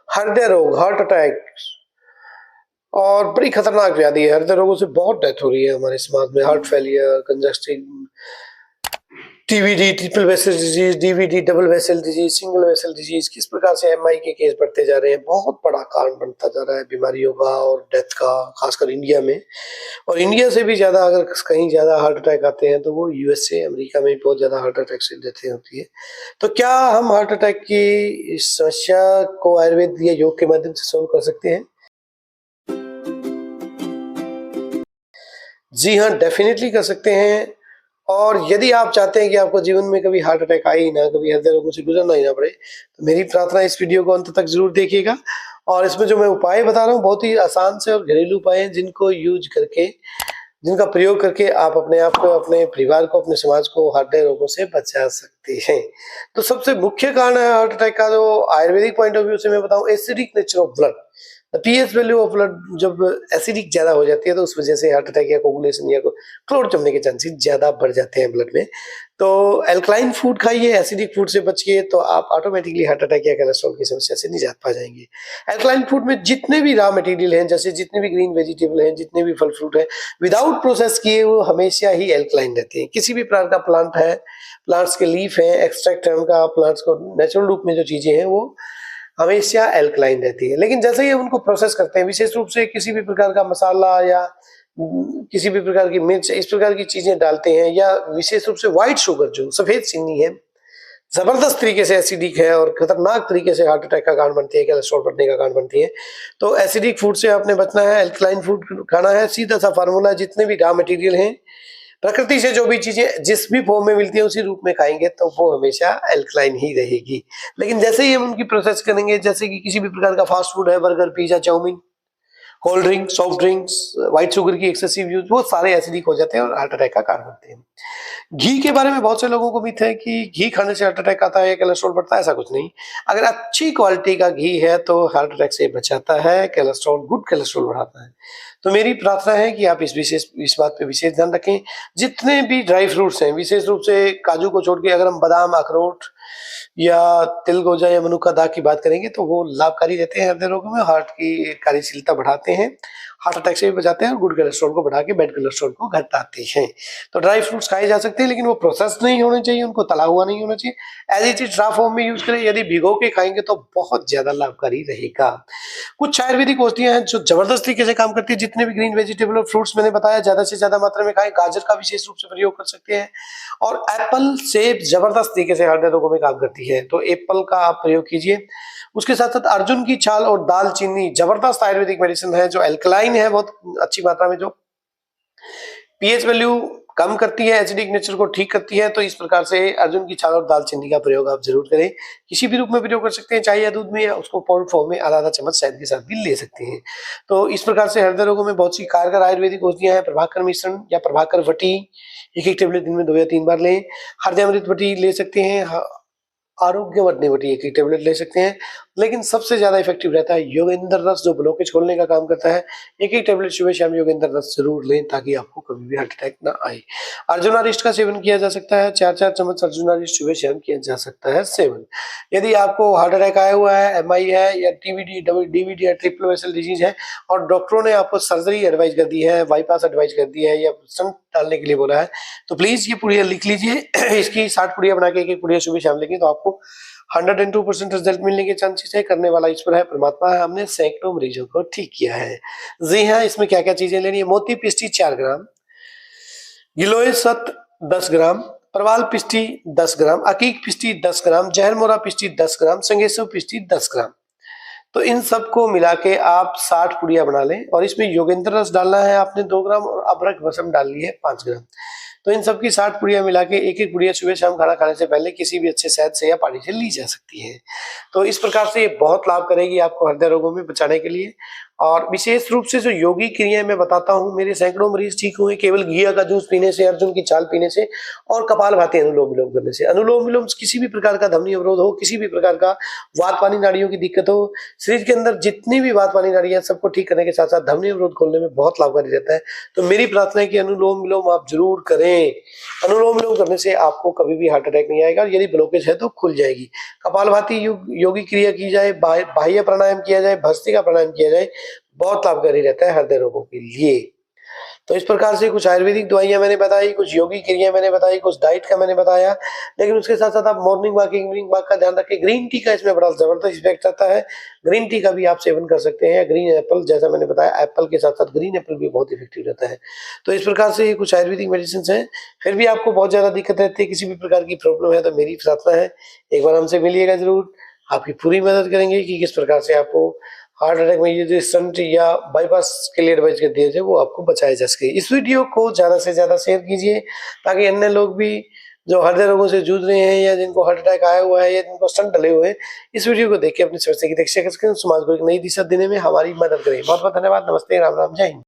हृदय रोग, heart attack और बड़ी खतरनाक व्याधि है। हृदय रोगों से बहुत डेथ हो रही है हमारे समाज में। Heart failure, congestive, TVD, triple vessel disease, DVD, double vessel disease, single vessel disease, किस प्रकार से एमआई के केस बढ़ते जा रहे हैं। बहुत बड़ा कारण बनता जा रहा है बीमारियों का और डेथ का, खासकर इंडिया में। और इंडिया से भी ज्यादा अगर कहीं ज्यादा हार्ट अटैक आते हैं तो वो यूएसए, अमेरिका में बहुत ज्यादा हार्ट अटैक से डेथें होती है। तो क्या हम हार्ट अटैक की इस समस्या को आयुर्वेद या योग के माध्यम से सोल्व कर सकते हैं? जी हाँ, डेफिनेटली कर सकते हैं। और यदि आप चाहते हैं कि आपको जीवन में कभी हार्ट अटैक आए ही ना, कभी हृदय रोगों से गुजरना ही ना पड़े, तो मेरी प्रार्थना इस वीडियो को अंत तक जरूर देखिएगा। और इसमें जो मैं उपाय बता रहा हूँ बहुत ही आसान से और घरेलू उपाय हैं, जिनको यूज करके, जिनका प्रयोग करके आप अपने आप को, अपने परिवार को, अपने समाज को हृदय रोगों से बचा सकते हैं। तो सबसे मुख्य कारण है हार्ट अटैक का, जो आयुर्वेदिक पॉइंट ऑफ व्यू से मैं बताऊं, acidic nature of blood. PH value of blood जब एसिडिक ज्यादा हो जाती है तो उस वजह से हार्ट अटैक या कोगुलेशन या क्लोट जमने के चांसेस ज्यादा बढ़ जाते हैं ब्लड में। तो एल्कलाइन फूड खाइए, एसिडिक फूड से बचिए, तो आप ऑटोमेटिकली हार्ट अटैक या कोलेस्ट्रॉल की समस्या से निजात पा जाएंगे। एल्कलाइन फूड में जितने भी रॉ मटेरियल हैं, जैसे जितने भी ग्रीन वेजिटेबल हैं, जितने भी फल फ्रूट हैं, विदाउट प्रोसेस किए वो हमेशा ही एल्कलाइन रहते हैं। किसी भी प्रकार का प्लांट है, प्लांट्स के लीफ है, एक्सट्रैक्ट है उनका, प्लांट्स को नेचुरल रूप में जो चीजें हैं वो हमेशा एल्कलाइन रहती है। लेकिन जैसे ही उनको प्रोसेस करते हैं, विशेष रूप से किसी भी प्रकार का मसाला या किसी भी प्रकार की मिर्च, इस प्रकार की चीजें डालते हैं, या विशेष रूप से व्हाइट शुगर जो सफेद चीनी है, जबरदस्त तरीके से एसिडिक है और खतरनाक तरीके से हार्ट अटैक का कारण बनती है, कोलेस्ट्रॉल बढ़ने का कारण बनती है। तो एसिडिक फूड से आपने बचना है, एल्कलाइन फूड खाना है। सीधा सा फार्मूला, जितने भी रॉ मटेरियल हैं, प्रकृति से जो भी चीजें जिस भी फॉर्म में मिलती है उसी रूप में खाएंगे तो वो हमेशा एल्कलाइन ही रहेगी। लेकिन जैसे ही हम उनकी प्रोसेस करेंगे, जैसे कि किसी भी प्रकार का फास्ट फूड है, burger, pizza, chow mein, cold drink, soft drinks, white sugar की एक्सेसिव यूज, वो सारे एसिडिक हो जाते हैं और हार्ट अटैक का कारण बनते हैं। घी के बारे में बहुत से लोगों को मिथ है कि घी खाने से हार्ट अटैक आता है या कोलेस्ट्रॉल बढ़ता है। ऐसा कुछ नहीं। अगर अच्छी क्वालिटी का घी है तो हार्ट अटैक से बचाता है, कोलेस्ट्रॉल, गुड कोलेस्ट्रॉल बढ़ाता है। तो मेरी प्रार्थना है कि आप इस बात पे विशेष ध्यान रखें। जितने भी ड्राई फ्रूट्स हैं, विशेष रूप से काजू को छोड़ के अगर हम बादाम, अखरोट या तिल, गोजा या मनुका दाग की बात करेंगे तो वो लाभकारी रहते हैं हृदय रोगों में, हार्ट की कार्यशीलता बढ़ाते हैं, हार्ट अटैक से भी बचाते हैं और गुड कोलेस्ट्रॉल को बढ़ा के बैड कोलेस्ट्रॉल को घटाते हैं। तो ड्राई फ्रूट्स खाए जा सकते हैं, लेकिन वो प्रोसेस नहीं होने चाहिए, उनको तला हुआ नहीं होना चाहिए। As it is raw form में यूज करें। यदि भिगो के खाएंगे तो बहुत ज्यादा लाभकारी रहेगा। कुछ आयुर्वेदिक औषधियां हैं जो जबरदस्त तरीके से काम करती है। जितने भी ग्रीन वेजिटेबल और फ्रूट्स मैंने बताया, ज्यादा से ज्यादा मात्रा में खाएं। गाजर का विशेष रूप से प्रयोग कर सकते हैं। और एप्पल, सेब जबरदस्त तरीके से हृदय रोगों में काम करती है, तो एप्पल का आप प्रयोग कीजिए। उसके साथ साथ अर्जुन की छाल और दालचीनी जबरदस्त आयुर्वेदिक मेडिसिन है, जो एल्कलाइन है बहुत अच्छी मात्रा में, जो पीएच वैल्यू कम करती है, एसिडिक नेचर को ठीक करती है। तो इस प्रकार से अर्जुन की छाल और दालचीनी का प्रयोग आप जरूर करें। किसी भी रूप में प्रयोग कर सकते हैं, चाय या दूध में, या उसको पाउडर फॉर्म में आधा आधा चम्मच शहद के साथ भी ले सकते हैं। तो इस प्रकार से हृदय रोगों में बहुत सी कारगर आयुर्वेदिक औषधियां हैं। प्रभाकर मिश्रण या प्रभाकर वटी, एक टेबलेट दिन में 2 या 3 बार लें। हृदय अमृत वटी ले सकते हैं, आरोग्यवर्धनी वटी एक टेबलेट ले सकते हैं। लेकिन सबसे ज्यादा इफेक्टिव रहता है योगेंद्र रस, जो ब्लॉकेज खोलने का काम करता है। एक टेबलेट सुबह शाम योगेंद्र रस जरूर लें, ताकि आपको कभी भी हार्ट अटैक ना आए। अर्जुनारिष्ट का सेवन किया जा सकता है, 4-4 चम्मच अर्जुनारिष्ट सुबह शाम किया जा सकता है सेवन। यदि आपको हार्ट अटैक आया हुआ है, एमआई है, या टीवीडी, डीवीडी या ट्रिपल वेसल डिजीज है, और डॉक्टरों ने आपको सर्जरी एडवाइस कर दी है, बाईपास एडवाइस कर दी है, या स्टंट डालने के लिए बोला है, तो प्लीज ये पुड़िया लिख लीजिए। इसकी 60 पुड़िया बना के एक पुड़िया सुबह शाम लेंगे तो आपको 102% रिजल्ट मिलने के चांसेस है। करने वाला ईश्वर है, परमात्मा है। हमने सैकड़ों मरीजों को ठीक किया है। जी हाँ, इसमें क्या क्या चीजें लेनी है? मोती पिष्टी 4 ग्राम, गिलोय सत 10 ग्राम, परवाल पिष्टी 10 ग्राम, अकीक पिष्टी 10 ग्राम, जहर मोरा पिष्टी 10 ग्राम, संगेसव पिष्टी 10 ग्राम। तो इन सबको मिला के आप 60 पुड़िया बना लें। और इसमें योगेंद्र रस डालना है आपने 2 ग्राम, और अबरक भस्म डालनी है 5 ग्राम। तो इन सबकी 60 पुड़िया मिला के एक पुड़िया सुबह शाम खाना खाने से पहले किसी भी अच्छे शहद से या पानी से ली जा सकती है। तो इस प्रकार से ये बहुत लाभ करेगी आपको हृदय रोगों में बचाने के लिए। और विशेष रूप से जो योगी क्रियाएं मैं बताता हूँ, मेरे सैकड़ों मरीज ठीक हुए केवल घिया का जूस पीने से, अर्जुन की छाल पीने से, और कपालभाति अनुलोम विलोम करने से। अनुलोम विलोम किसी भी प्रकार का धमनी अवरोध हो, किसी भी प्रकार का वात पानी नाड़ियों की दिक्कत हो, शरीर के अंदर जितनी भी वात पानी नाड़ियां, सबको ठीक करने के साथ साथ धमनी अवरोध खोलने में बहुत लाभकारी रहता है। तो मेरी प्रार्थना है कि अनुलोम विलोम आप जरूर करें। लें। अनुलोम विलोम करने से आपको कभी भी हार्ट अटैक नहीं आएगा और यदि ब्लॉकेज है तो खुल जाएगी। कपालभाति योगी क्रिया की जाए, बाह्य प्राणायाम किया जाए, भस्त्रिका प्राणायाम किया जाए, बहुत लाभकारी रहता है हृदय रोगों के लिए। तो इस प्रकार से कुछ आयुर्वेदिक दवाइयाँ मैंने बताई, कुछ योगी क्रिया मैंने बताई, कुछ डाइट का मैंने बताया, लेकिन उसके साथ-साथ आप मॉर्निंग वॉक, इवनिंग वॉक का ध्यान रखें। ग्रीन टी का इसमें बड़ा ज़बरदस्त इफ़ेक्ट आता है। ग्रीन टी का भी आप सेवन कर सकते हैं। ग्रीन एप्पल, जैसा मैंने बताया, एप्पल के साथ-साथ ग्रीन एप्पल भी बहुत इफ़ेक्टिव रहता है। तो इस प्रकार से ये कुछ आयुर्वेदिक मेडिसिन्स हैं। फिर भी आपको बहुत ज़्यादा दिक्कत रहती है, किसी भी प्रकार की प्रॉब्लम है, तो मेरी प्रार्थना है, एक बार हमसे मिलिएगा ज़रूर। आपकी पूरी मदद करेंगे कि किस प्रकार से आपको हार्ट अटैक में ये जो स्टंट या बाईपास के लिए एडवाइस कर दिए थे, वो आपको बचाए जा सके। इस वीडियो को ज़्यादा से ज़्यादा शेयर कीजिए, ताकि अन्य लोग भी जो हृदय रोगों से जूझ रहे हैं या जिनको हार्ट अटैक आया हुआ है या जिनको स्टंट डले हुए हैं, इस वीडियो को देख के अपनी समस्या की रक्षा कर सकें, समाज को एक नई दिशा देने में हमारी मदद करें। बहुत-बहुत धन्यवाद। नमस्ते, राम-राम, जय हिंद।